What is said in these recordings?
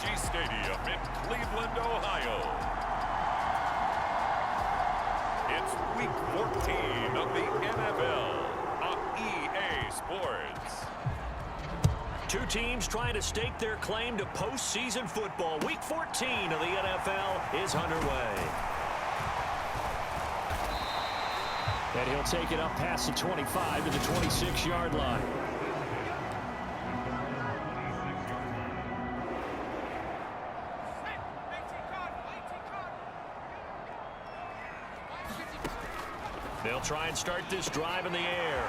Energy Stadium in Cleveland, Ohio. It's Week 14 of the NFL on EA Sports. Two teams trying to stake their claim to postseason football. Week 14 of the NFL is underway. And he'll take it up past the 25 to the 26-yard line. They'll try and start this drive in the air.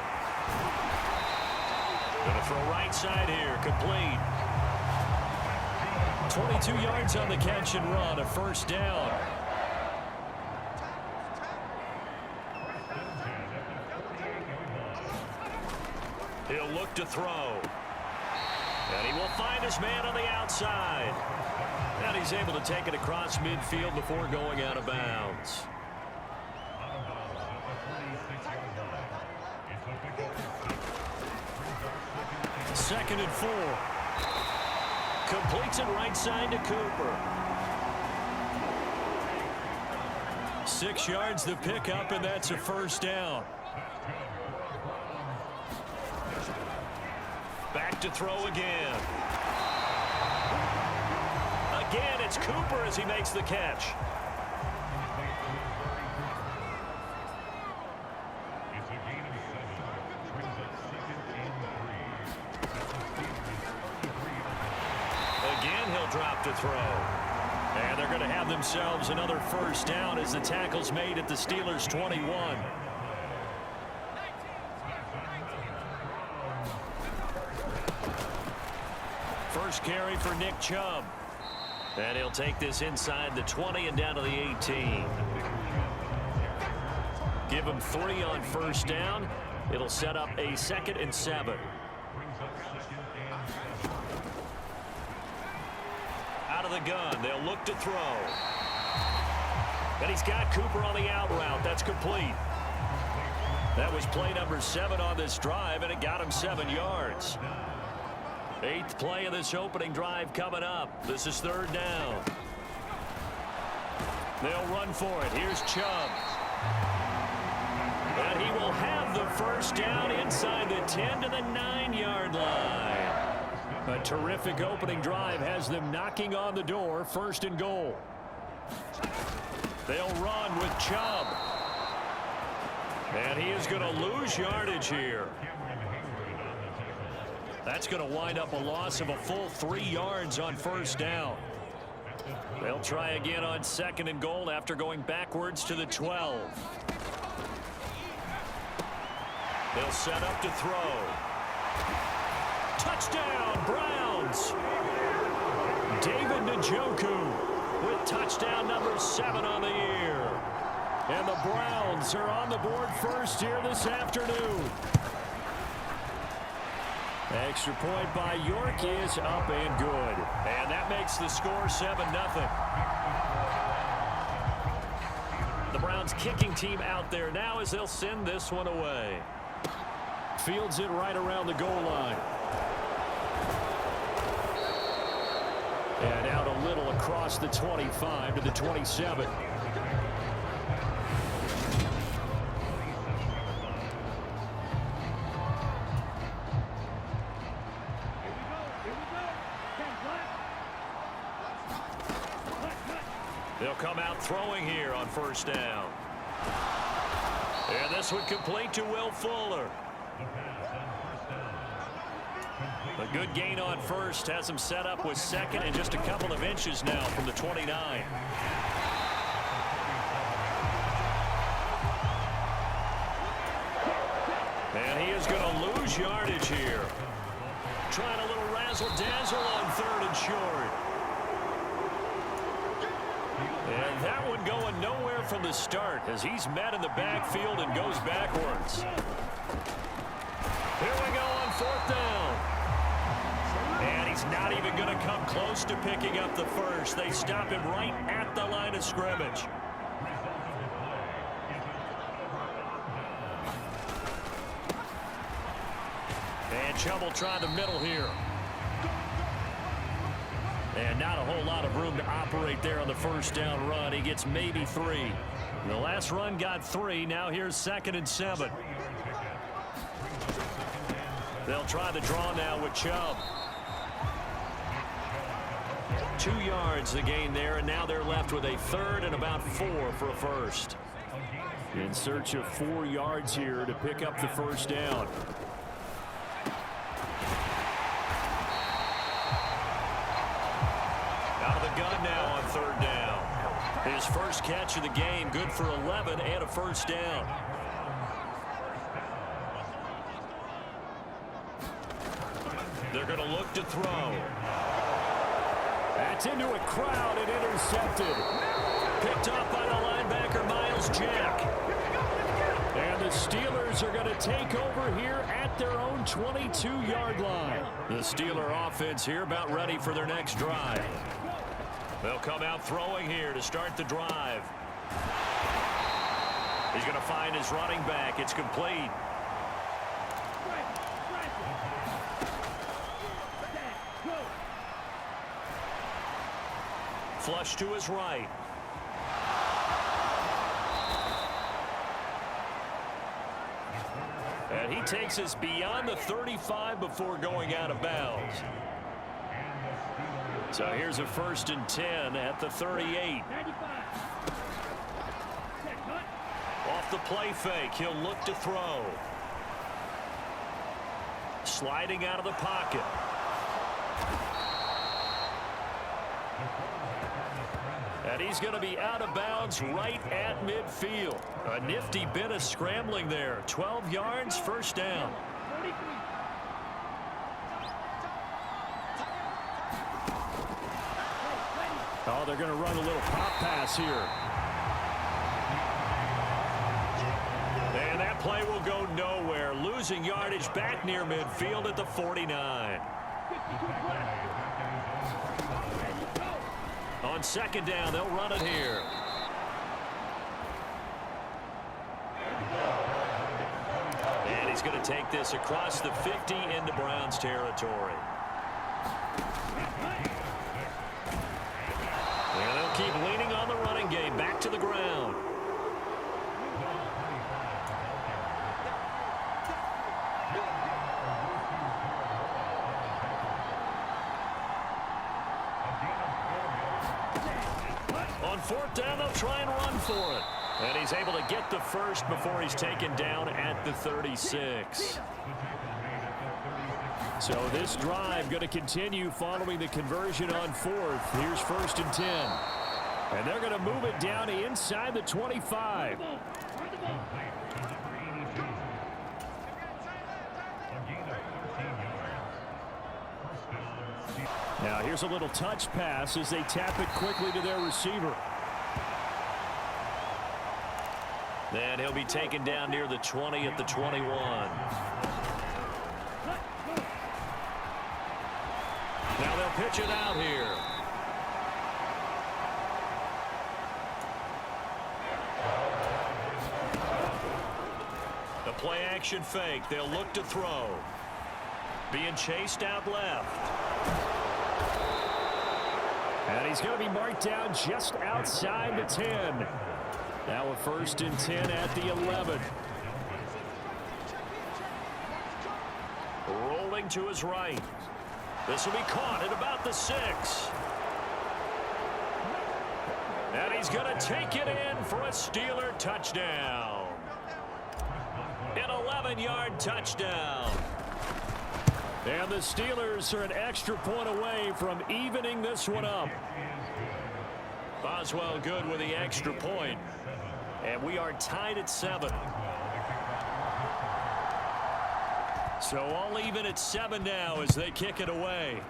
Going to throw right side here, complete. 22 yards on the catch and run, a first down. He'll look to throw. And he will find his man on the outside. And he's able to take it across midfield before going out of bounds. Second and 4. Completes it right side to Cooper. 6 yards the pickup, and that's a first down. Back to throw again. Again, it's Cooper as he makes the catch. Again, he'll drop to throw. And they're going to have themselves another first down as the tackle's made at the Steelers' 21. First carry for Nick Chubb. And he'll take this inside the 20 and down to the 18. Give him 3 on first down. It'll set up a 2nd and 7. Out of the gun, they'll look to throw. And he's got Cooper on the out route. That's complete. That was play number 7 on this drive, and it got him 7 yards. 8th play of this opening drive coming up. This is 3rd down. They'll run for it. Here's Chubb. And he will have the first down inside the 10 to the 9-yard line. A terrific opening drive has them knocking on the door. 1st and goal. They'll run with Chubb. And he is going to lose yardage here. That's going to wind up a loss of a full 3 yards on first down. They'll try again on 2nd and goal after going backwards to the 12. They'll set up to throw. Touchdown, Browns. David Njoku with touchdown number 7 on the year. And the Browns are on the board first here this afternoon. Extra point by York is up and good. And that makes the score 7-0. The Browns kicking team out there now as they'll send this one away. Fields it right around the goal line. And out a little across the 25 to the 27. They'll come out throwing here on first down. And this would complete to Will Fuller. A good gain on first has him set up with 2nd and just a couple of inches now from the 29. And he is going to lose yardage here. Trying a little razzle-dazzle on 3rd and short. And that one going nowhere from the start as he's met in the backfield and goes backwards. Here we go on 4th down. And he's not even going to come close to picking up the first. They stop him right at the line of scrimmage. And Chubb will try the middle here. And not a whole lot of room to operate there on the first down run. He gets maybe 3. The last run got 3. Now here's 2nd and 7. They'll try the draw now with Chubb. 2 yards the gain there, and now they're left with a 3rd and about 4 for a first. In search of 4 yards here to pick up the first down. Out of the gun now on 3rd down. His first catch of the game, good for 11 and a first down. They're going to look to throw. That's into a crowd and intercepted. Picked off by the linebacker, Miles Jack. And the Steelers are going to take over here at their own 22-yard line. The Steeler offense here about ready for their next drive. They'll come out throwing here to start the drive. He's going to find his running back. It's complete. Flush to his right. And he takes us beyond the 35 before going out of bounds. So here's a 1st and 10 at the 38. Off the play fake, he'll look to throw. Sliding out of the pocket. And he's going to be out of bounds right at midfield. A nifty bit of scrambling there. 12 yards, first down. Oh, they're going to run a little pop pass here. And that play will go nowhere. Losing yardage back near midfield at the 49. On 2nd down, they'll run it here. And he's going to take this across the 50 into Browns territory. And they'll keep leaning on the running game. Back to the ground. On 4th down, they'll try and run for it. And he's able to get the first before he's taken down at the 36. So this drive going to continue following the conversion on 4th. Here's 1st and 10. And they're going to move it down inside the 25. Now here's a little touch pass as they tap it quickly to their receiver. And he'll be taken down near the 20 at the 21. Now they'll pitch it out here. The play action fake. They'll look to throw. Being chased out left. And he's going to be marked down just outside the 10. Now a 1st and 10 at the 11. Rolling to his right. This will be caught at about the 6. And he's going to take it in for a Steeler touchdown. An 11-yard touchdown. And the Steelers are an extra point away from evening this one up. Boswell good with the extra point. And we are tied at 7. So all even at 7 now as they kick it away.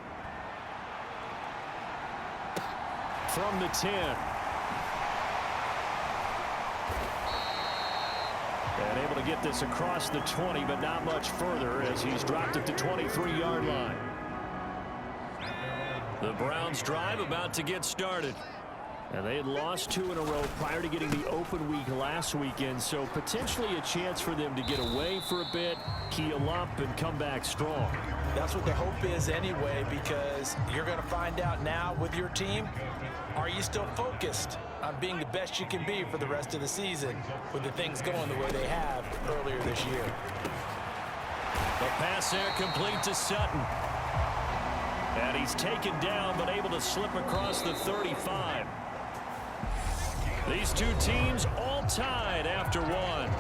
From the 10. And able to get this across the 20, but not much further as he's dropped at the 23-yard line. The Browns drive about to get started. And they had lost 2 in a row prior to getting the open week last weekend, so potentially a chance for them to get away for a bit, heal up, and come back strong. That's what the hope is anyway, because you're going to find out now with your team, are you still focused on being the best you can be for the rest of the season with the things going the way they have earlier this year. The pass there complete to Sutton. And he's taken down but able to slip across the 35. These two teams all tied after one.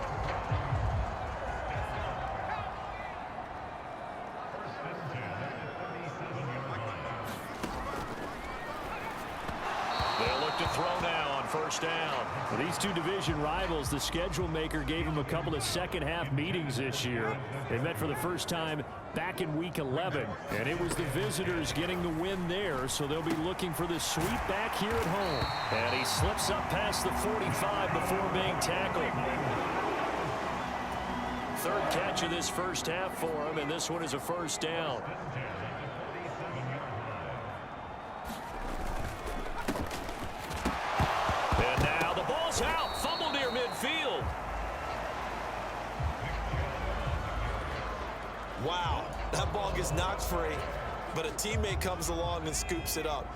They'll look to throw now on first down. For these two division rivals, the schedule maker gave them a couple of second-half meetings this year. They met for the first time back in Week 11, and it was the visitors getting the win there, so they'll be looking for the sweep back here at home. And he slips up past the 45 before being tackled. Third catch of this first half for him, and this one is a first down. And now the ball's out, fumble near midfield. Wow, that ball gets knocked free, but a teammate comes along and scoops it up.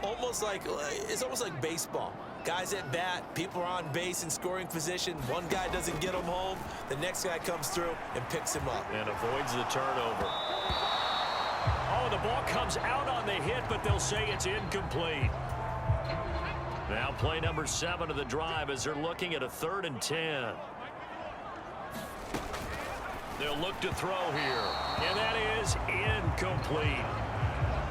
It's almost like baseball. Guys at bat, people are on base in scoring position. One guy doesn't get him home, the next guy comes through and picks him up. And avoids the turnover. Oh, the ball comes out on the hit, but they'll say it's incomplete. Now play number 7 of the drive as they're looking at a 3rd and 10. They'll look to throw here, and that is incomplete.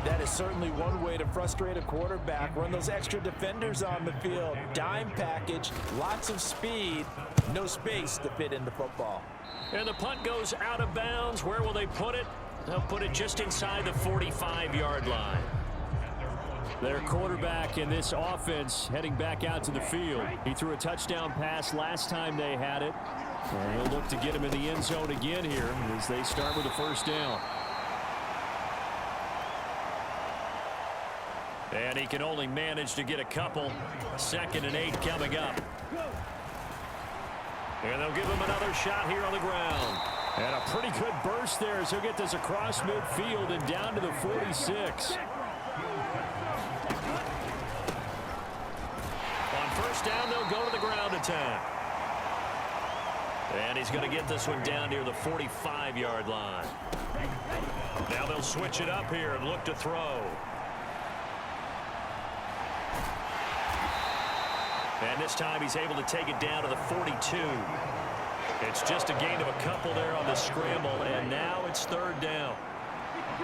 That is certainly one way to frustrate a quarterback. Run those extra defenders on the field. Dime package, lots of speed, no space to fit in the football. And the punt goes out of bounds. Where will they put it? They'll put it just inside the 45-yard line. Their quarterback in this offense heading back out to the field. He threw a touchdown pass last time they had it. And they'll look to get him in the end zone again here as they start with a first down. And he can only manage to get a couple. 2nd and 8 coming up. And they'll give him another shot here on the ground. And a pretty good burst there as he'll get this across midfield and down to the 46. On first down, they'll go to the ground attack. And he's going to get this one down near the 45-yard line. Now they'll switch it up here and look to throw. And this time he's able to take it down to the 42. It's just a gain of a couple there on the scramble, and now it's 3rd down.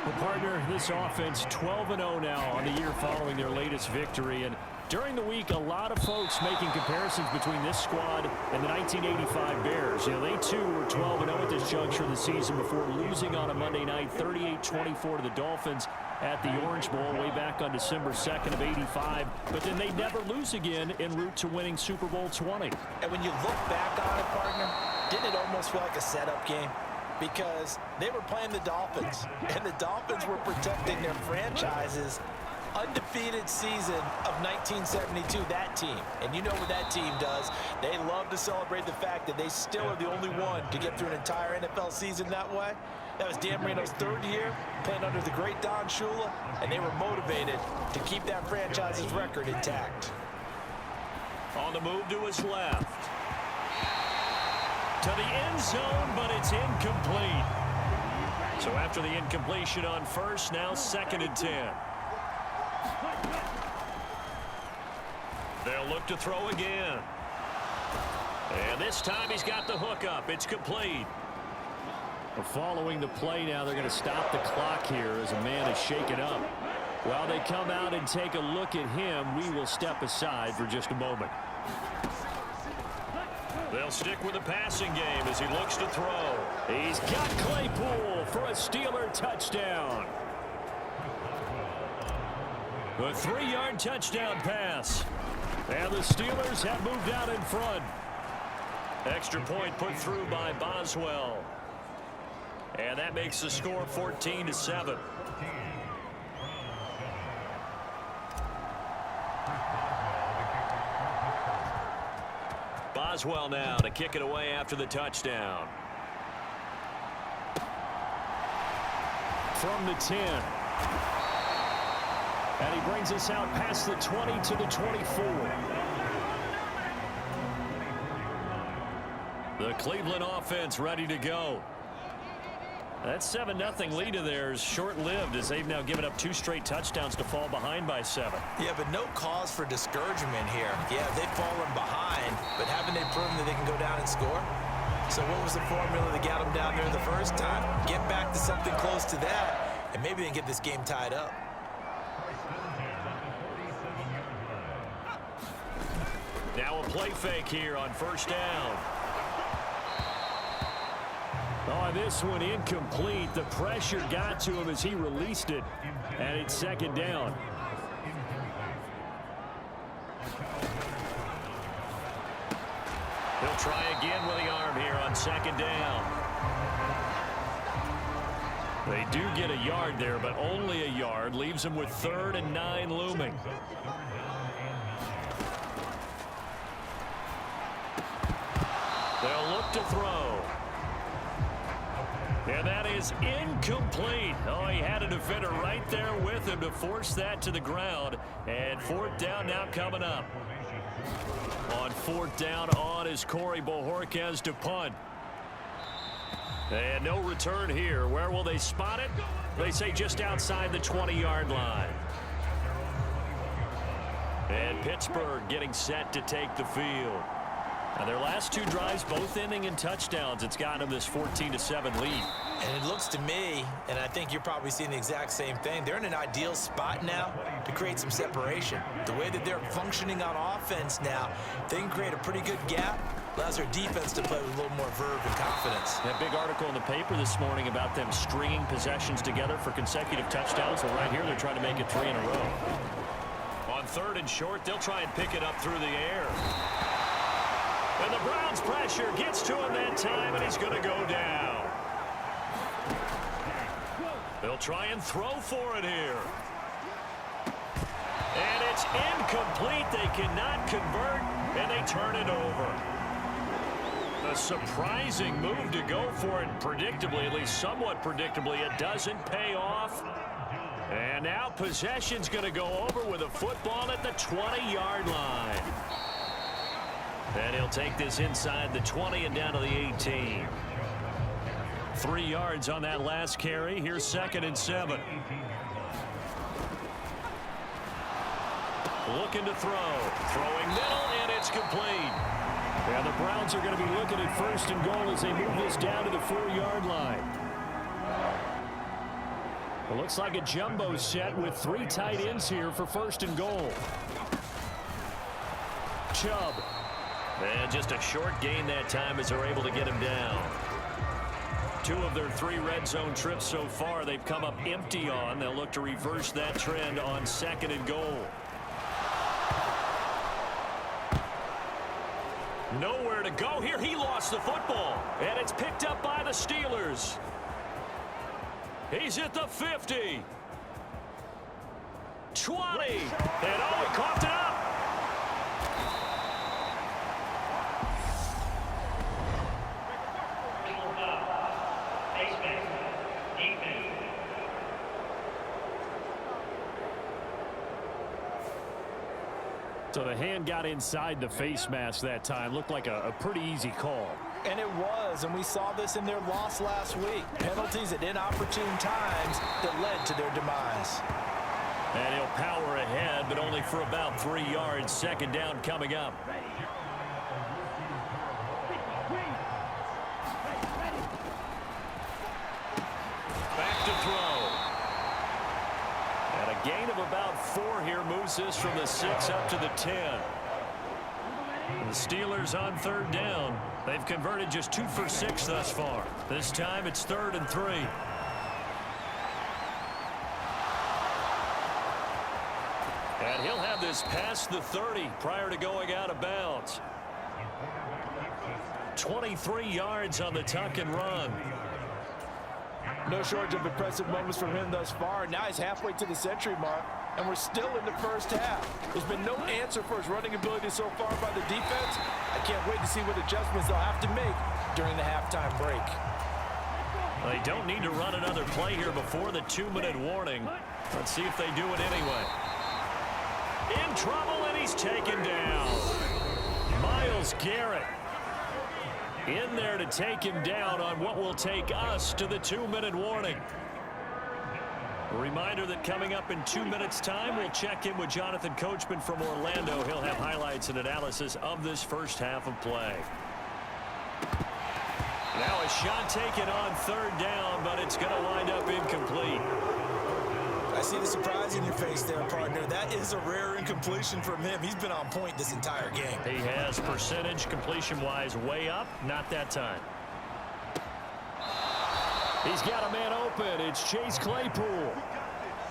Well, partner, this offense 12-0 now on the year following their latest victory. And during the week, a lot of folks making comparisons between this squad and the 1985 Bears. You know, they too were 12-0 at this juncture of the season before losing on a Monday night 38-24 to the Dolphins at the Orange Bowl way back on December 2nd of '85. But then they never lose again en route to winning Super Bowl 20. And when you look back on it, partner, didn't it almost feel like a setup game? Because they were playing the Dolphins, and the Dolphins were protecting their franchise's undefeated season of 1972, that team. And you know what that team does. They love to celebrate the fact that they still are the only one to get through an entire NFL season that way. That was Dan Marino's 3rd year, playing under the great Don Shula, and they were motivated to keep that franchise's record intact. On the move to his left. To the end zone, but it's incomplete. So after the incompletion on first, now 2nd and 10. They'll look to throw again. And this time he's got the hook up. It's complete. Following the play now, they're going to stop the clock here as a man is shaken up. While they come out and take a look at him, we will step aside for just a moment. They'll stick with the passing game as he looks to throw. He's got Claypool for a Steeler touchdown. A 3-yard touchdown pass. And the Steelers have moved out in front. Extra point put through by Boswell. And that makes the score 14-7. Boswell now to kick it away after the touchdown. From the 10. And he brings us out past the 20 to the 24. The Cleveland offense ready to go. That 7-0 lead of theirs short-lived as they've now given up 2 straight touchdowns to fall behind by 7. Yeah, but no cause for discouragement here. Yeah, they've fallen behind, but haven't they proven that they can go down and score? So what was the formula that got them down there the first time? Get back to something close to that, and maybe they can get this game tied up. Now a play fake here on first down. Oh, this one incomplete. The pressure got to him as he released it, and it's second down. He'll try again with the arm here on second down. They do get a yard there, but only a yard. Leaves them with 3rd and 9 looming. They'll look to throw. And that is incomplete. Oh, he had a defender right there with him to force that to the ground. And 4th down now coming up. On 4th down on is Corey Bojorquez to punt. And no return here. Where will they spot it? They say just outside the 20-yard line. And Pittsburgh getting set to take the field. Now their last 2 drives, both ending in touchdowns. It's gotten them this 14-7 lead. And it looks to me, and I think you're probably seeing the exact same thing, they're in an ideal spot now to create some separation. The way that they're functioning on offense now, they can create a pretty good gap. Allows their defense to play with a little more verve and confidence. That big article in the paper this morning about them stringing possessions together for consecutive touchdowns. Well, right here, they're trying to make it 3 in a row. On 3rd and short, they'll try and pick it up through the air. And the Browns' pressure gets to him that time, and he's going to go down. They'll try and throw for it here. And it's incomplete. They cannot convert, and they turn it over. A surprising move to go for it, predictably, at least somewhat predictably. It doesn't pay off. And now possession's going to go over with a football at the 20-yard line. And he'll take this inside the 20 and down to the 18. 3 yards on that last carry. Here's 2nd and 7. Looking to throw. Throwing middle, and it's complete. And the Browns are going to be looking at 1st and goal as they move this down to the 4-yard line. It looks like a jumbo set with 3 tight ends here for 1st and goal. Chubb. And just a short gain that time as they're able to get him down. 2 of their 3 red zone trips so far they've come up empty on. They'll look to reverse that trend on 2nd and goal. Nowhere to go here. He lost the football. And it's picked up by the Steelers. He's at the 50. 20. And oh, he coughed it up. So the hand got inside the face mask that time. Looked like a pretty easy call. And it was, and we saw this in their loss last week. Penalties at inopportune times that led to their demise. And he'll power ahead, but only for about 3 yards. 2nd down coming up. Back to throw. And a gain of about 4 here moves this from the 6 up to the 10. The Steelers on 3rd down. They've converted just 2 for 6 thus far. This time it's 3rd and 3. And he'll have this past the 30 prior to going out of bounds. 23 yards on the tuck and run. No shortage of impressive moments from him thus far. Now he's halfway to the century mark. and we're still in the first half. There's been no answer for his running ability so far by the defense. I can't wait to see what adjustments they'll have to make during the halftime break. They don't need to run another play here before the 2-minute warning. Let's see if they do it anyway. In trouble, and he's taken down. Myles Garrett in there to take him down on what will take us to the 2-minute warning. A reminder that coming up in 2 minutes' time, we'll check in with Jonathan Coachman from Orlando. He'll have highlights and analysis of this first half of play. Now a shot taken on 3rd down, but it's going to wind up incomplete. I see the surprise in your face there, partner. That is a rare incompletion from him. He's been on point this entire game. He has percentage completion-wise way up. Not that time. He's got a man open. It's Chase Claypool.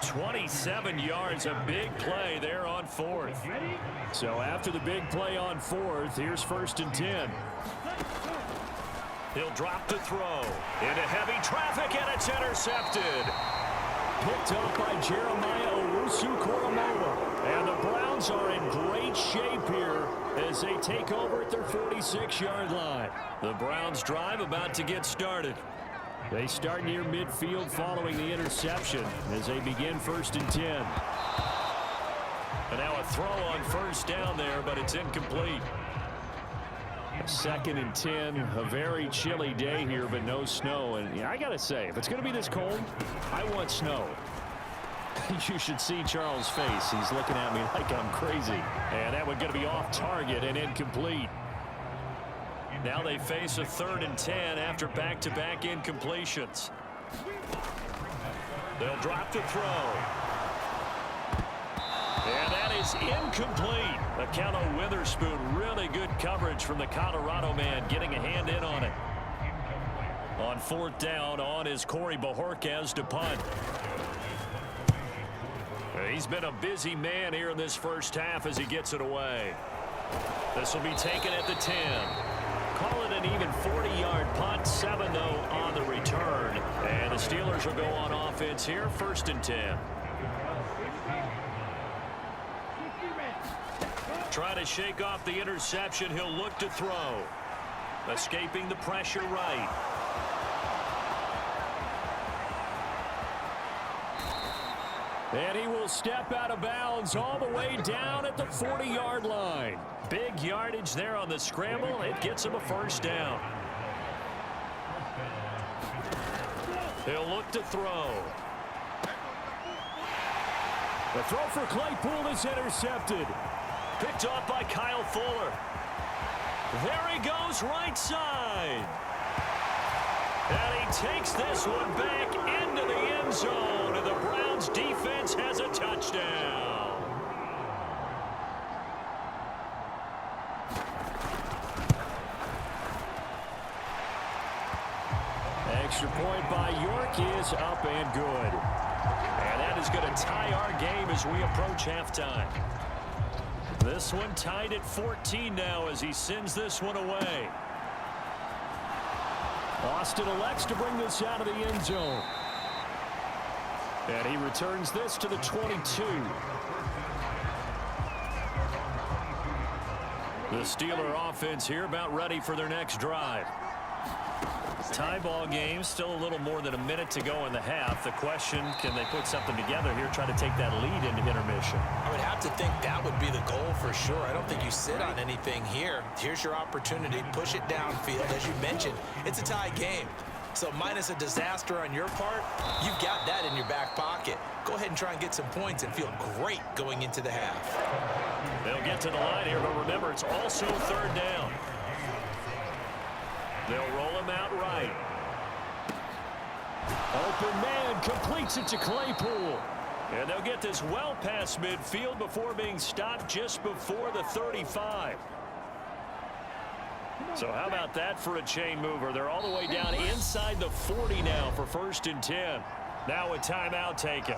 27 yards, a big play there on 4th. So after the big play on 4th, here's 1st and 10. He'll drop to throw. Into heavy traffic, and it's intercepted. Picked up by Jeremiah Owusu-Koramoah. And the Browns are in great shape here as they take over at their 46-yard line. The Browns drive about to get started. They start near midfield following the interception as they begin 1st and 10. And now a throw on 1st down there, but it's incomplete. 2nd and 10, a very chilly day here, but no snow. And yeah, I got to say, if it's going to be this cold, I want snow. You should see Charles' face. He's looking at me like I'm crazy. And that one going to be off target and incomplete. Now they face a 3rd and 10 after back-to-back incompletions. They'll drop to throw. And that is incomplete. Akello Witherspoon, really good coverage from the Colorado man, getting a hand in on it. On 4th down, on is Corey Bojorquez to punt. He's been a busy man here in this first half as he gets it away. This will be taken at the 10. Call it an even 40-yard punt, 7 though on the return. And the Steelers will go on offense here, 1st and 10. Trying to shake off the interception. He'll look to throw. Escaping the pressure right. And he will step out of bounds all the way down at the 40-yard line. Big yardage there on the scramble. It gets him a 1st down. He'll look to throw. The throw for Claypool is intercepted. Picked off by Kyle Fuller. There he goes, right side. And he takes this one back into the end zone. And the Browns defense has a touchdown. Extra point by York is up and good. And that is going to tie our game as we approach halftime. This one tied at 14 now as he sends this one away. Austin elects to bring this out of the end zone. And he returns this to the 22. The Steeler offense here about ready for their next drive. Tie ball game, still a little more than a minute to go in the half. The question, can they put something together here, try to take that lead into intermission? I would have to think that would be the goal for sure. I don't think you sit on anything here. Here's your opportunity. Push it downfield. As you mentioned, it's a tie game. So minus a disaster on your part, you've got that in your back pocket. Go ahead and try and get some points and feel great going into the half. They'll get to the line here, but remember, it's also 3rd down. They'll roll him out right. Open man completes it to Claypool. And they'll get this well past midfield before being stopped just before the 35. So how about that for a chain mover? They're all the way down inside the 40 now for 1st and 10. Now a timeout taken.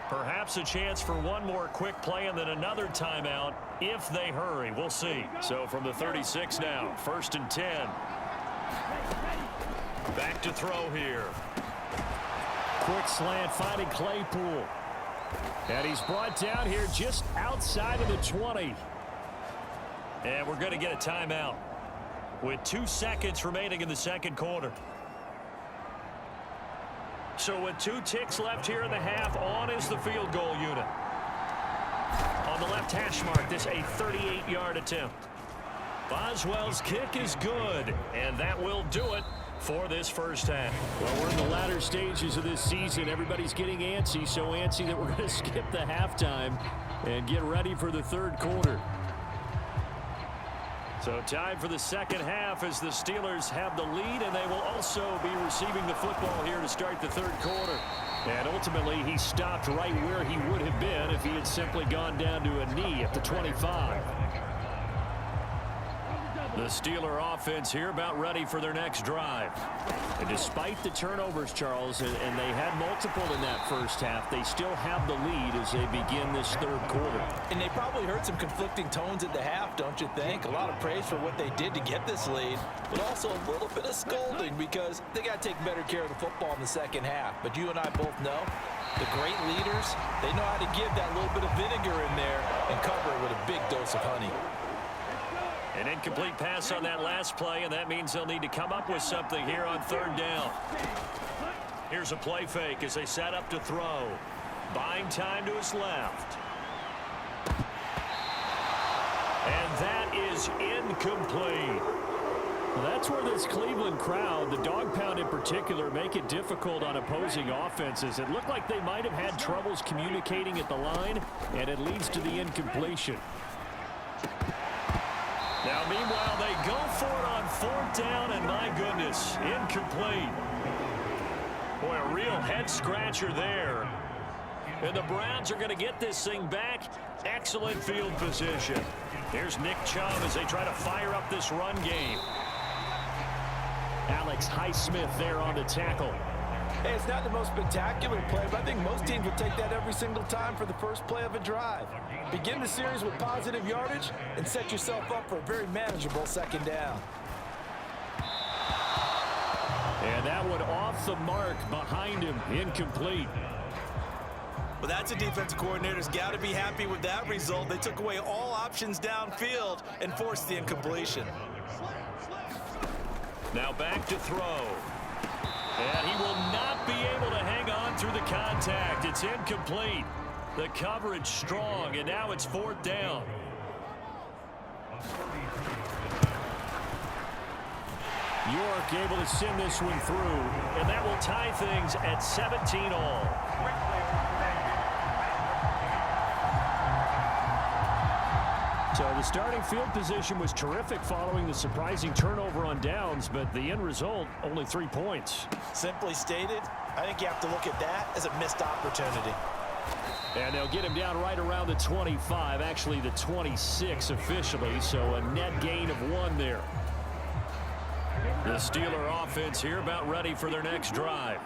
Perhaps a chance for one more quick play and then another timeout if they hurry. We'll see. So from the 36 now, 1st and 10. Back to throw here. Quick slant finding Claypool. And he's brought down here just outside of the 20. And we're going to get a timeout with 2 seconds remaining in the second quarter. So with 2 ticks left here in the half, on is the field goal unit. On the left hash mark, this a 38-yard attempt. Boswell's kick is good, and that will do it for this first half. Well, we're in the latter stages of this season. Everybody's getting antsy, so antsy that we're going to skip the halftime and get ready for the third quarter. So time for the second half as the Steelers have the lead, and they will also be receiving the football here to start the third quarter. And ultimately, he stopped right where he would have been if he had simply gone down to a knee at the 25. The Steeler offense here about ready for their next drive. And despite the turnovers, Charles, and they had multiple in that first half, they still have the lead as they begin this third quarter. And they probably heard some conflicting tones at the half, don't you think? A lot of praise for what they did to get this lead, but also a little bit of scolding because they got to take better care of the football in the second half. But you and I both know the great leaders, they know how to give that little bit of vinegar in there and cover it with a big dose of honey. An incomplete pass on that last play, and that means they'll need to come up with something here on third down. Here's a play fake as they set up to throw. Buying time to his left. And that is incomplete. Well, that's where this Cleveland crowd, the dog pound in particular, make it difficult on opposing offenses. It looked like they might have had troubles communicating at the line, and it leads to the incompletion. Now, meanwhile, they go for it on fourth down, and my goodness, incomplete. Boy, a real head-scratcher there. And the Browns are going to get this thing back. Excellent field position. Here's Nick Chubb as they try to fire up this run game. Alex Highsmith there on the tackle. Hey, it's not the most spectacular play, but I think most teams will take that every single time for the first play of a drive. Begin the series with positive yardage and set yourself up for a very manageable second down. And that one off the mark behind him, incomplete. Well, that's a defensive coordinator's got to be happy with that result. They took away all options downfield and forced the incompletion. Now back to throw. And he will not be able to hang on through the contact. It's incomplete. The coverage strong, and now it's fourth down. York able to send this one through, and that will tie things at 17-all. So the starting field position was terrific following the surprising turnover on downs, but the end result, only 3 points. Simply stated, I think you have to look at that as a missed opportunity. And they'll get him down right around the 25, actually the 26 officially, so a net gain of 1 there. The Steeler offense here about ready for their next drive.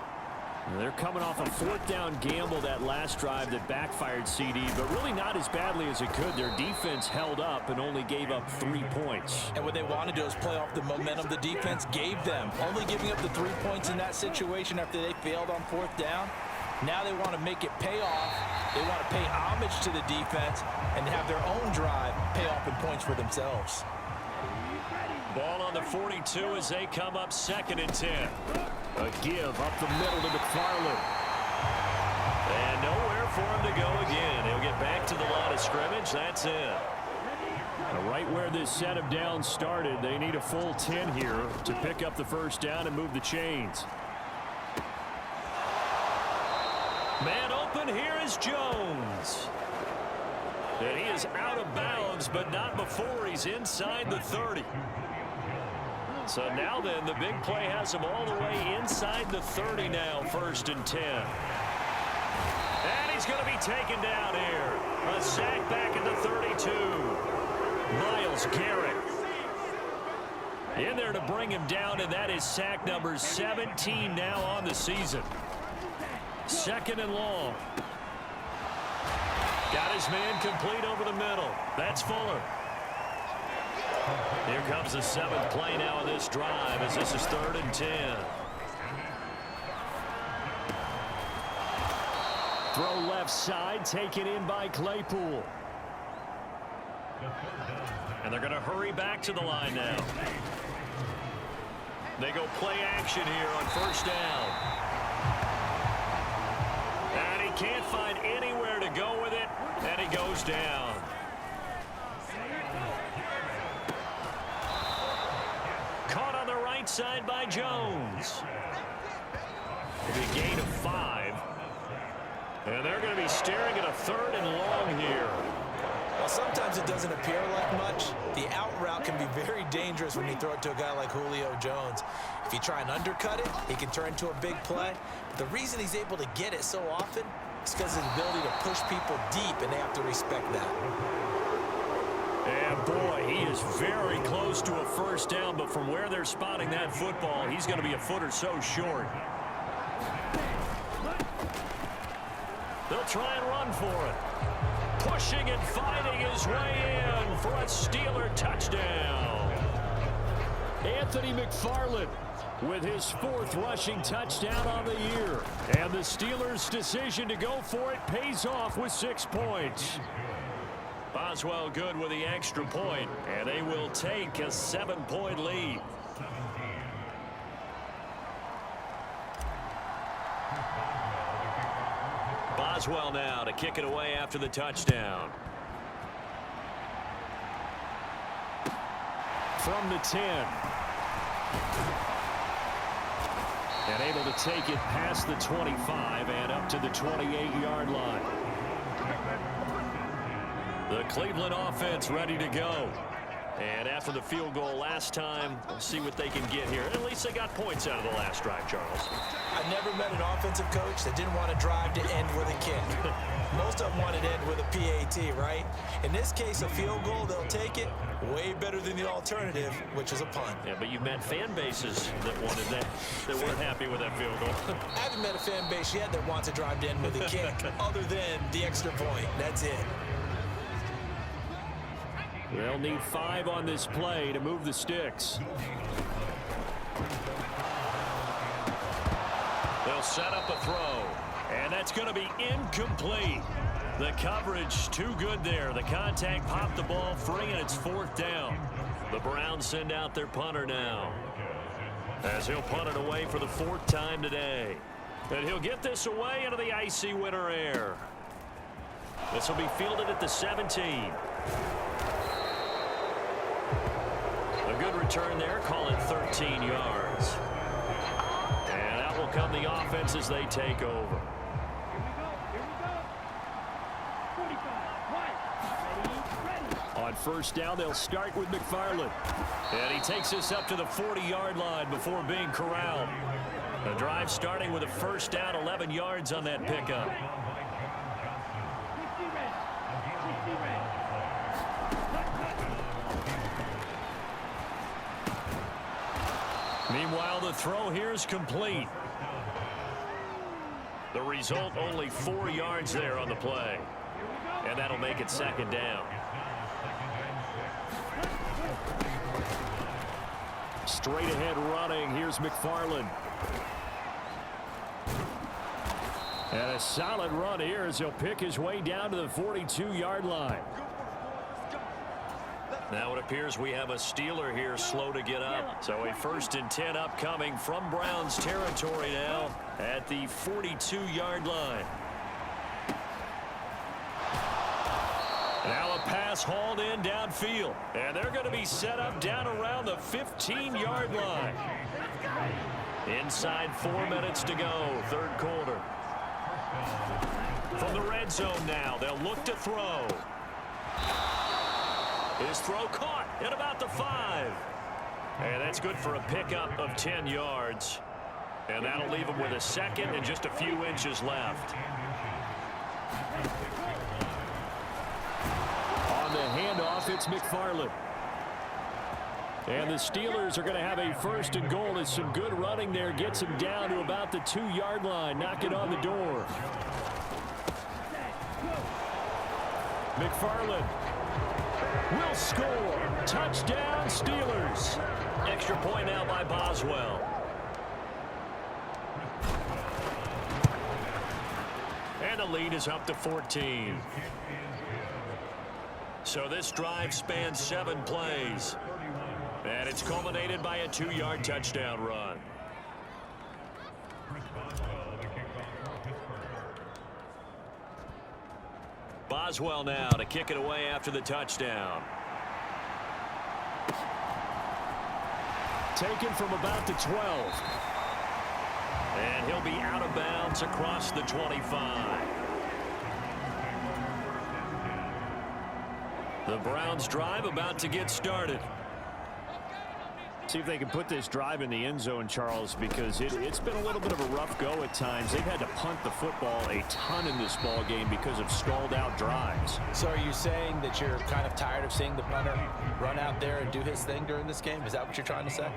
They're coming off a fourth down gamble that last drive that backfired CD, but really not as badly as it could. Their defense held up and only gave up 3 points. And what they want to do is play off the momentum the defense gave them. Only giving up the 3 points in that situation after they failed on fourth down. Now they want to make it pay off. They want to pay homage to the defense and have their own drive pay off in points for themselves. Ball on the 42 as they come up 2nd and 10. A give up the middle to McFarland. And nowhere for him to go again. He'll get back to the line of scrimmage. That's it. Right where this set of downs started, they need a full 10 here to pick up the first down and move the chains. Man open, here is Jones. And he is out of bounds, but not before he's inside the 30. So now then, the big play has him all the way inside the 30 now, 1st and 10. And he's going to be taken down here. A sack back at the 32. Myles Garrett in there to bring him down, and that is sack number 17 now on the season. 2nd and long. Got his man complete over the middle. That's Fuller. Here comes the 7th play now of this drive as this is 3rd and 10. Throw left side, taken in by Claypool. And they're going to hurry back to the line now. They go play action here on first down. And he can't find anywhere to go with it, and he goes down. Caught on the right side by Jones. It'll be a gain of 5. And they're going to be staring at a 3rd and long here. Well, sometimes it doesn't appear like much. The out route can be very dangerous when you throw it to a guy like Julio Jones. If you try and undercut it, he can turn into a big play. But the reason he's able to get it so often is because of his ability to push people deep, and they have to respect that. And boy, he is very close to a first down, but from where they're spotting that football, he's going to be a foot or so short. They'll try and run for it. Pushing and fighting his way in for a Steeler touchdown. Anthony McFarland with his 4th rushing touchdown on the year. And the Steelers' decision to go for it pays off with 6 points. Boswell good with the extra point, and they will take a 7-point lead. Boswell now to kick it away after the touchdown. From the 10. And able to take it past the 25 and up to the 28-yard line. The Cleveland offense ready to go. And after the field goal last time, we'll see what they can get here. At least they got points out of the last drive, Charles. I've never met an offensive coach that didn't want to drive to end with a kick. Most of them want to end with a PAT, right? In this case, a field goal, they'll take it. Way better than the alternative, which is a punt. Yeah, but you've met fan bases that wanted that weren't happy with that field goal. I haven't met a fan base yet that wants to drive to end with a kick other than the extra point. That's it. They'll need 5 on this play to move the sticks. They'll set up a throw, and that's going to be incomplete. The coverage too good there. The contact popped the ball free, and it's 4th down. The Browns send out their punter now, as he'll punt it away for the 4th time today. And he'll get this away into the icy winter air. This will be fielded at the 17. A good return there, call it 13 yards. And out will come the offense as they take over. On first down, they'll start with McFarland. And he takes this up to the 40-yard line before being corralled. The drive starting with a first down, 11 yards on that pickup. Meanwhile, the throw here is complete. The result, only 4 yards there on the play. And that'll make it 2nd down. Straight ahead running. Here's McFarland. And a solid run here as he'll pick his way down to the 42-yard line. Now it appears we have a Steeler here slow to get up. So a 1st and 10 upcoming from Browns territory now at the 42-yard line. Now a pass hauled in downfield. And they're going to be set up down around the 15-yard line. Inside 4 minutes to go, 3rd quarter. From the red zone now, they'll look to throw. His throw caught at about the 5. And that's good for a pickup of 10 yards. And that'll leave him with a 2nd and just a few inches left. On the handoff, it's McFarland. And the Steelers are going to have a 1st and goal as some good running there gets him down to about the 2-yard line, knocking on the door. McFarland will score. Touchdown, Steelers. Extra point now by Boswell. And the lead is up to 14. So this drive spans 7 plays. And it's culminated by a 2-yard touchdown run. Boswell now to kick it away after the touchdown. Taken from about the 12. And he'll be out of bounds across the 25. The Browns drive about to get started. See if they can put this drive in the end zone, Charles, because it's been a little bit of a rough go at times. They've had to punt the football a ton in this ball game because of stalled out drives. So are you saying that you're kind of tired of seeing the punter run out there and do his thing during this game? Is that what you're trying to say?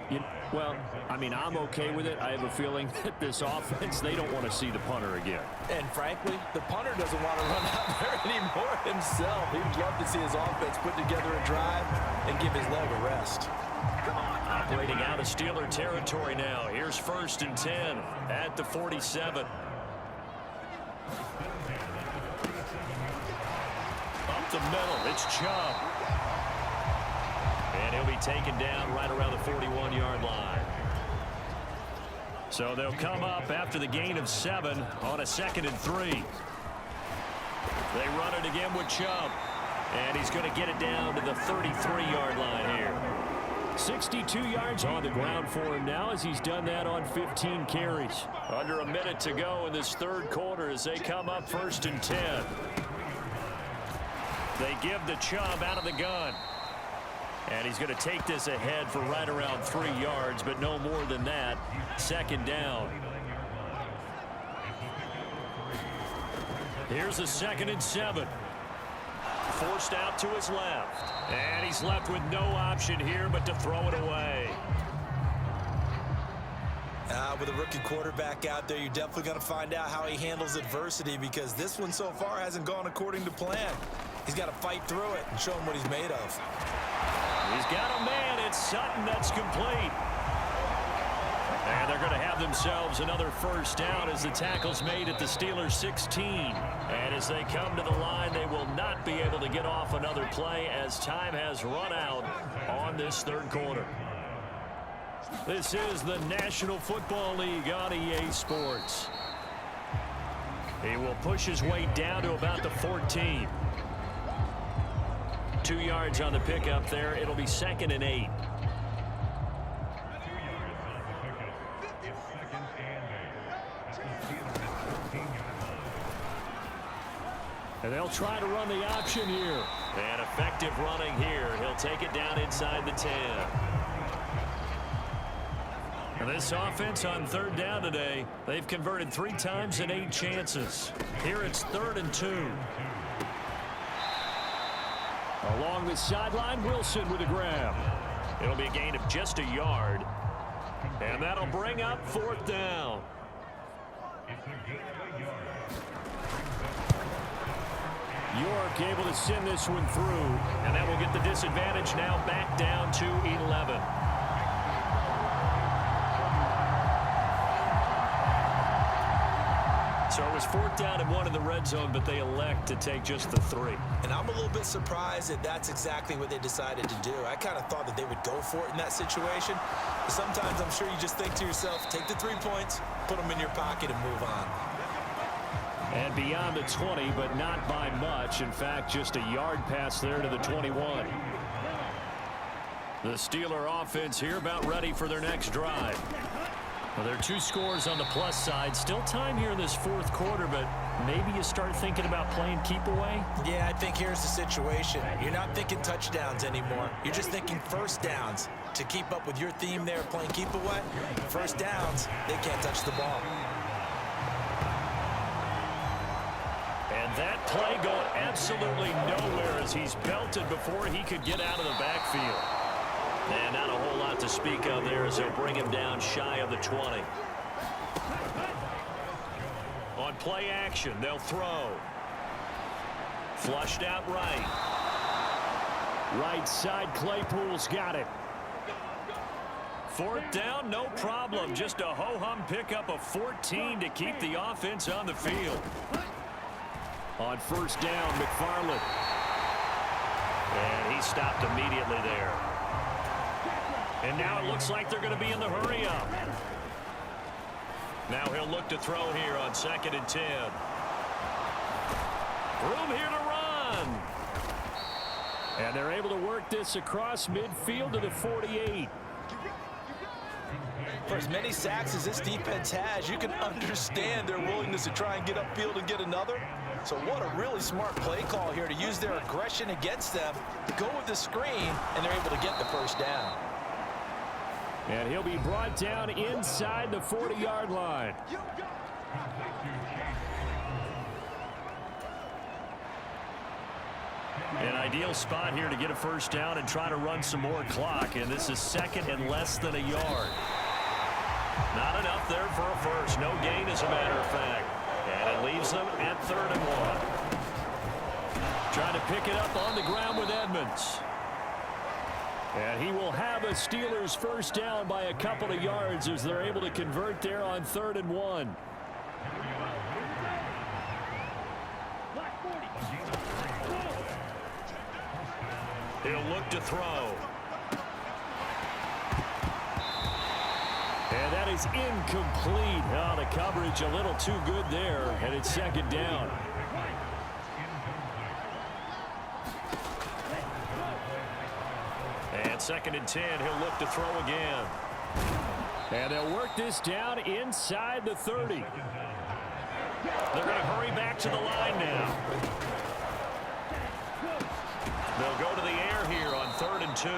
Well, I mean, I'm okay with it. I have a feeling that this offense, they don't want to see the punter again. And frankly, the punter doesn't want to run out there anymore himself. He'd love to see his offense put together a drive and give his leg a rest. Operating out of Steeler territory now. Here's 1st and 10 at the 47. Up the middle, it's Chubb. And he'll be taken down right around the 41-yard line. So they'll come up after the gain of 7 on a 2nd and 3. They run it again with Chubb. And he's going to get it down to the 33-yard line here. 62 yards on the ground for him now as he's done that on 15 carries. Under a minute to go in this 3rd quarter as they come up 1st and 10. They give the Chubb out of the gun. And he's going to take this ahead for right around 3 yards, but no more than that. 2nd down. Here's a 2nd and 7. Forced out to his left. And he's left with no option here but to throw it away. With a rookie quarterback out there, you're definitely going to find out how he handles adversity, because this one so far hasn't gone according to plan. He's got to fight through it and show him what he's made of. He's got a man. It's Sutton. That's complete. And they're going to have themselves another 1st down as the tackle's made at the Steelers' 16. And as they come to the line, they will not be able to get off another play as time has run out on this 3rd quarter. This is the National Football League on EA Sports. He will push his way down to about the 14. 2 yards on the pickup there. It'll be 2nd and 8. And they'll try to run the option here. And effective running here. He'll take it down inside the 10. And this offense on 3rd down today, they've converted 3 times in 8 chances. Here it's 3rd and 2. Along the sideline, Wilson with a grab. It'll be a gain of just a yard. And that'll bring up 4th down. York able to send this one through. And that will get the disadvantage now back down to 11. So it was 4th down and 1 in the red zone, but they elect to take just the 3. And I'm a little bit surprised that that's exactly what they decided to do. I kind of thought that they would go for it in that situation. But sometimes I'm sure you just think to yourself, take the 3 points, put them in your pocket, and move on. And beyond the 20, but not by much. In fact, just a yard pass there to the 21. The Steeler offense here about ready for their next drive. Well, there are 2 scores on the plus side. Still time here in this 4th quarter, but maybe you start thinking about playing keep away? Yeah, I think here's the situation. You're not thinking touchdowns anymore. You're just thinking 1st downs. To keep up with your theme there, playing keep away, 1st downs, they can't touch the ball. And that play going absolutely nowhere as he's belted before he could get out of the backfield. And not a whole lot to speak of there as they'll bring him down shy of the 20. On play action, they'll throw. Flushed out right. Right side, Claypool's got it. 4th down, no problem. Just a ho-hum pickup of 14 to keep the offense on the field. On first down, McFarland. And he stopped immediately there. And now it looks like they're going to be in the hurry-up. Now he'll look to throw here on 2nd and 10. Room here to run. And they're able to work this across midfield to the 48. For as many sacks as this defense has, you can understand their willingness to try and get upfield and get another. So what a really smart play call here to use their aggression against them, go with the screen, and they're able to get the first down. And he'll be brought down inside the 40-yard line. An ideal spot here to get a first down and try to run some more clock. And this is 2nd and less than a yard. Not enough there for a first. No gain, as a matter of fact. And it leaves them at 3rd and 1. Trying to pick it up on the ground with Edmonds. And he will have a Steelers first down by a couple of yards as they're able to convert there on 3rd and 1. He'll look to throw. And that is incomplete. Oh, the coverage a little too good there, and it's 2nd down. And 2nd and 10, he'll look to throw again. And they'll work this down inside the 30. They're going to hurry back to the line now. They'll go to the air here on 3rd and 2.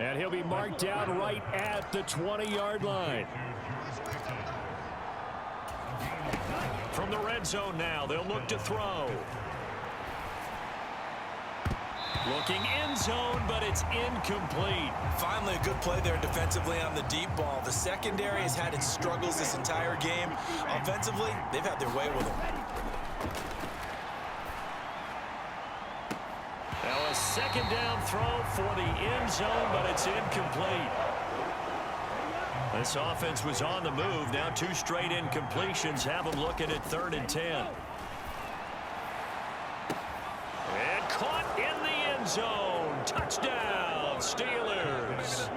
And he'll be marked down right at the 20-yard line. From the red zone now, they'll look to throw. Looking end zone, but it's incomplete. Finally, a good play there defensively on the deep ball. The secondary has had its struggles this entire game. Offensively, they've had their way with them. Now a 2nd down throw for the end zone, but it's incomplete. This offense was on the move. Now 2 straight incompletions have them looking at 3rd and 10. And caught in the end zone. Touchdown, Steelers.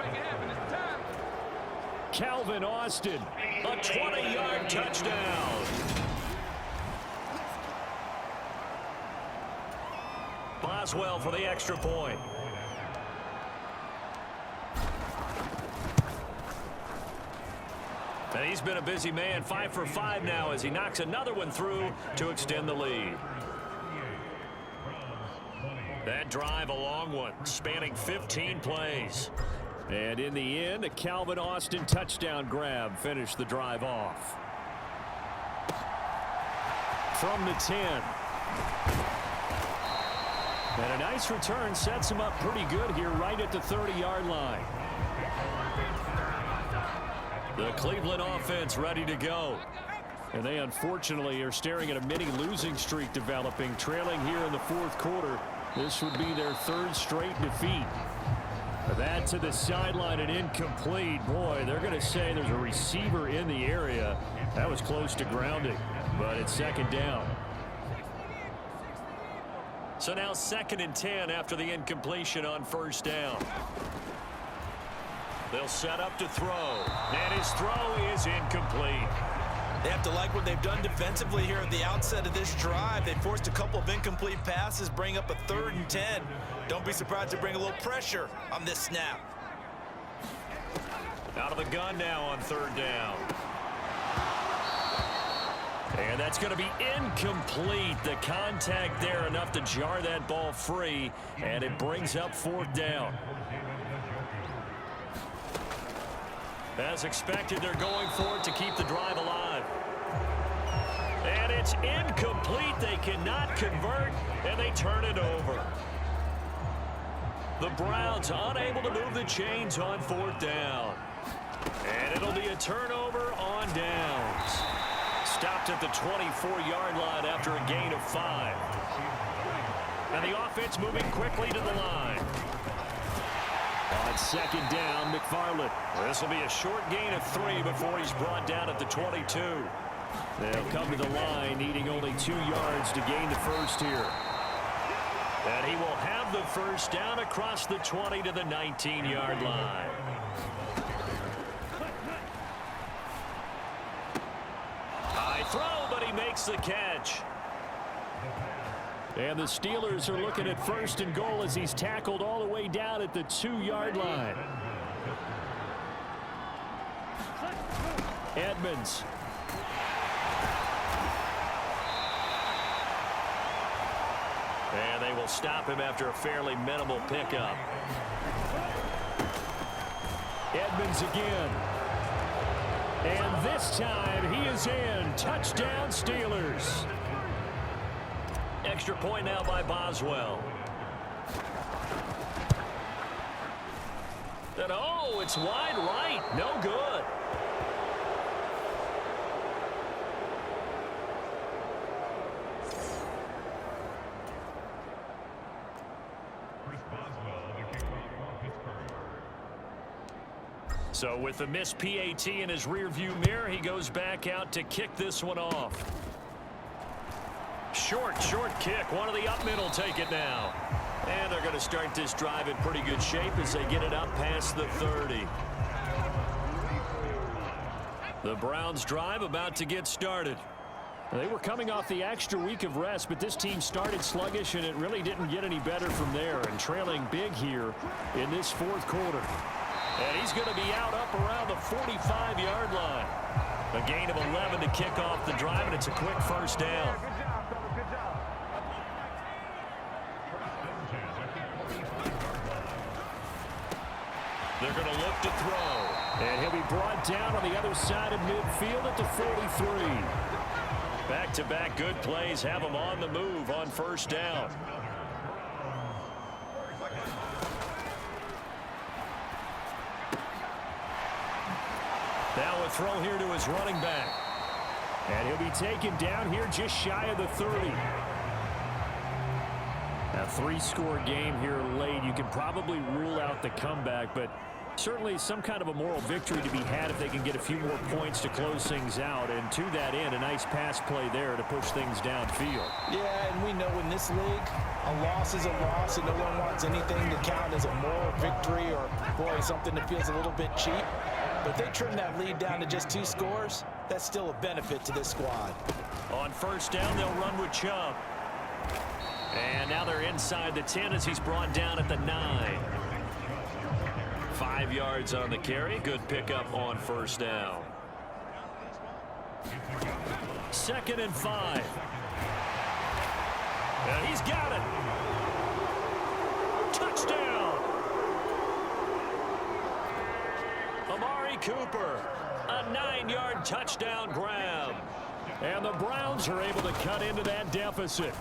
Calvin Austin, A 20-yard touchdown. Boswell for the extra point. And he's been a busy man, 5 for 5 now as he knocks another one through to extend the lead. That drive, a long one, spanning 15 plays. and in the end, a Calvin Austin touchdown grab finished the drive off. From the 10. And a nice return sets him up pretty good here right at the 30-yard line. The Cleveland offense ready to go. And they unfortunately are staring at a mini losing streak developing, trailing here in the fourth quarter. This would be their third straight defeat. That to the sideline and incomplete. Boy, they're going to say there's a receiver in the area. That was close to grounding, but it's second down. So now 2nd and 10 after the incompletion on first down. They'll set up to throw, and his throw is incomplete. They have to like what they've done defensively here at the outset of this drive. They forced a couple of incomplete passes, bring up a 3rd and 10. Don't be surprised to bring a little pressure on this snap. Out of the gun now on 3rd down. And that's going to be incomplete. The contact there enough to jar that ball free, and it brings up 4th down. As expected, they're going for it to keep the drive alive. And it's incomplete. They cannot convert, and they turn it over. The Browns unable to move the chains on 4th down. And it'll be a turnover on downs. Stopped at the 24-yard line after a gain of 5. And the offense moving quickly to the line. On second down, McFarland. This will be a short gain of 3 before he's brought down at the 22. They'll come to the line, needing only 2 yards to gain the first here. And he will have the first down across the 20 to the 19-yard line. High throw, but he makes the catch. And the Steelers are looking at 1st and goal as he's tackled all the way down at the 2-yard line. Edmonds. And they will stop him after a fairly minimal pickup. Edmonds again. And this time he is in. Touchdown Steelers. Extra point now by Boswell. And oh, it's wide right. No good. So with the missed PAT in his rearview mirror, he goes back out to kick this one off. Short kick. One of the up middle take it now. And they're going to start this drive in pretty good shape as they get it up past the 30. The Browns drive about to get started. They were coming off the extra week of rest, but this team started sluggish, and it really didn't get any better from there, and trailing big here in this 4th quarter. And he's going to be out up around the 45-yard line. A gain of 11 to kick off the drive, and it's a quick first down. They're going to look to throw. And he'll be brought down on the other side of midfield at the 43. Back-to-back good plays have him on the move on first down. Now a throw here to his running back. And he'll be taken down here just shy of the 30. A 3-score game here late. You can probably rule out the comeback, but certainly some kind of a moral victory to be had if they can get a few more points to close things out. And to that end, a nice pass play there to push things downfield. Yeah, and we know in this league, a loss is a loss, and no one wants anything to count as a moral victory or, boy, something that feels a little bit cheap. But if they trim that lead down to just 2 scores, that's still a benefit to this squad. On first down, they'll run with Chubb. And now they're inside the 10 as he's brought down at the 9. 5 yards on the carry. Good pickup on first down. 2nd and 5. And he's got it. Touchdown. Amari Cooper. A 9-yard touchdown grab. And the Browns are able to cut into that deficit.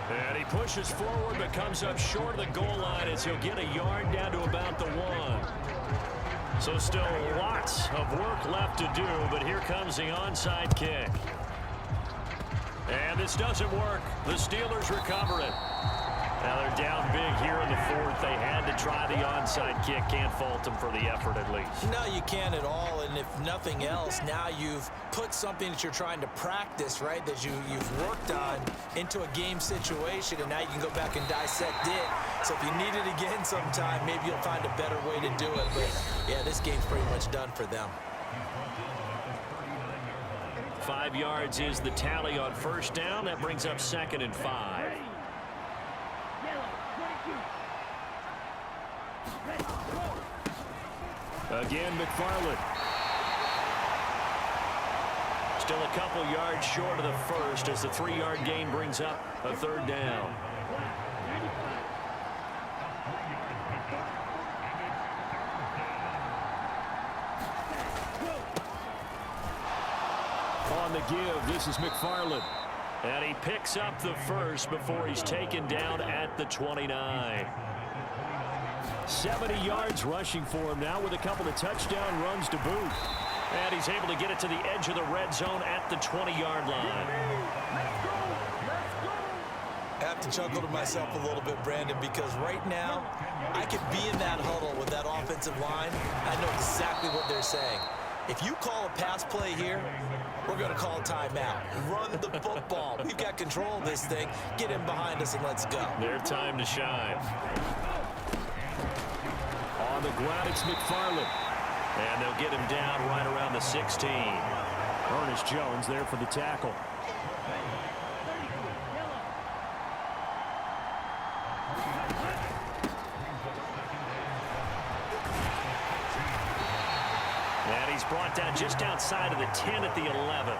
And he pushes forward but comes up short of the goal line as he'll get a yard down to about the 1. So still lots of work left to do, but here comes the onside kick. And this doesn't work. The Steelers recover it. Now they're down big here in the 4th. They had to try the onside kick. Can't fault them for the effort at least. No, you can't at all. And if nothing else, now you've put something that you're trying to practice, right, that you've worked on into a game situation, and now you can go back and dissect it. So if you need it again sometime, maybe you'll find a better way to do it. But, yeah, this game's pretty much done for them. 5 yards is the tally on first down. That brings up 2nd and 5. Again, McFarland. Still a couple yards short of the first as the 3-yard gain brings up a 3rd down. On the give, this is McFarland. And he picks up the first before he's taken down at the 29. 70 yards rushing for him now with a couple of touchdown runs to boot. And he's able to get it to the edge of the red zone at the 20-yard line. I have to chuckle to myself a little bit, Brandon, because right now I could be in that huddle with that offensive line. I know exactly what they're saying. If you call a pass play here, we're going to call a timeout. Run the football. We've got control of this thing. Get him behind us and let's go. Their time to shine. On the ground, it's McFarland. And they'll get him down right around the 16. Ernest Jones there for the tackle. And he's brought down just outside of the 10 at the 11.